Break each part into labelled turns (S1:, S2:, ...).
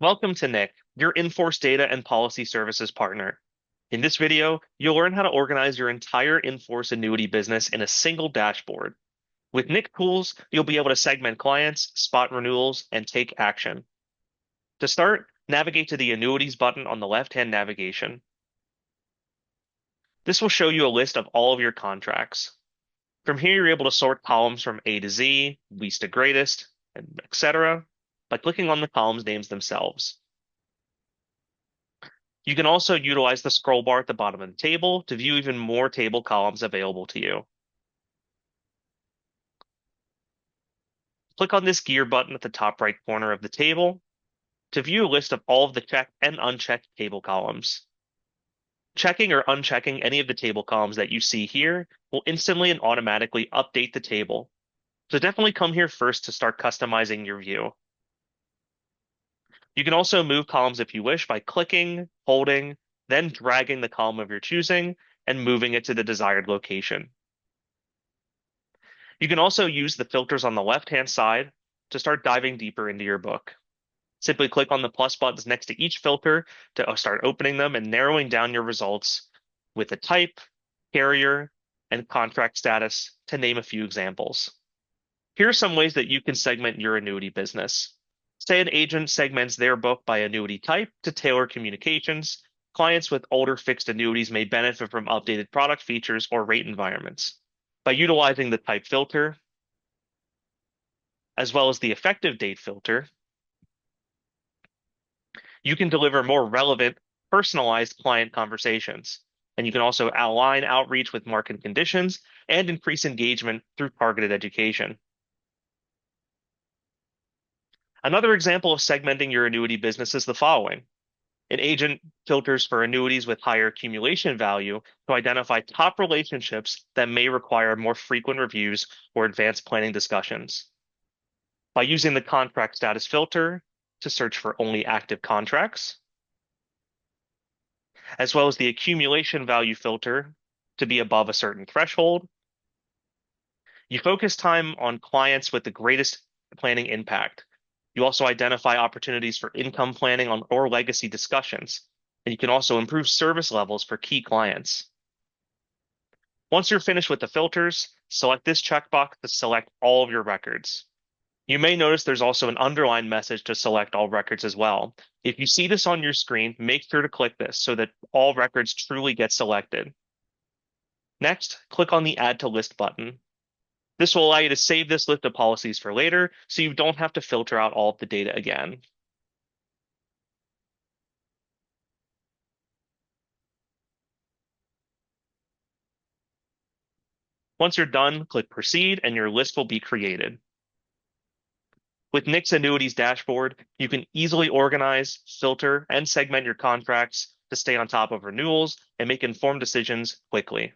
S1: Welcome to NIC, your in-force data and policy services partner. In this video, you'll learn how to organize your entire in-force annuity business in a single dashboard. With NIC tools, you'll be able to segment clients, spot renewals, and take action. To start, navigate to the Annuities button on the left-hand navigation. This will show you a list of all of your contracts. From here, you're able to sort columns from A to Z, least to greatest, and etc. by clicking on the columns names themselves. You can also utilize the scroll bar at the bottom of the table to view even more table columns available to you. Click on this gear button at the top right corner of the table to view a list of all of the checked and unchecked table columns. Checking or unchecking any of the table columns that you see here will instantly and automatically update the table. So definitely come here first to start customizing your view. You can also move columns if you wish by clicking, holding, then dragging the column of your choosing and moving it to the desired location. You can also use the filters on the left-hand side to start diving deeper into your book. Simply click on the plus buttons next to each filter to start opening them and narrowing down your results with the type, carrier, and contract status, to name a few examples. Here are some ways that you can segment your annuity business. Say an agent segments their book by annuity type to tailor communications. Clients with older fixed annuities may benefit from updated product features or rate environments. By utilizing the type filter, as well as the effective date filter, you can deliver more relevant, personalized client conversations. And you can also align outreach with market conditions and increase engagement through targeted education. Another example of segmenting your annuity business is the following. An agent filters for annuities with higher accumulation value to identify top relationships that may require more frequent reviews or advanced planning discussions. By using the contract status filter to search for only active contracts, as well as the accumulation value filter to be above a certain threshold, you focus time on clients with the greatest planning impact. You also identify opportunities for income planning or legacy discussions, and you can also improve service levels for key clients. Once you're finished with the filters, select this checkbox to select all of your records. You may notice there's also an underlined message to select all records as well. If you see this on your screen, make sure to click this so that all records truly get selected. Next, click on the Add to List button. This will allow you to save this list of policies for later, so you don't have to filter out all of the data again. Once you're done, click Proceed, and your list will be created. With NIC's Annuities dashboard, you can easily organize, filter, and segment your contracts to stay on top of renewals and make informed decisions quickly.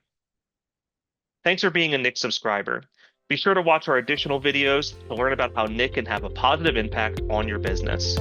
S1: Thanks for being a NIC subscriber. Be sure to watch our additional videos to learn about how NIC can have a positive impact on your business.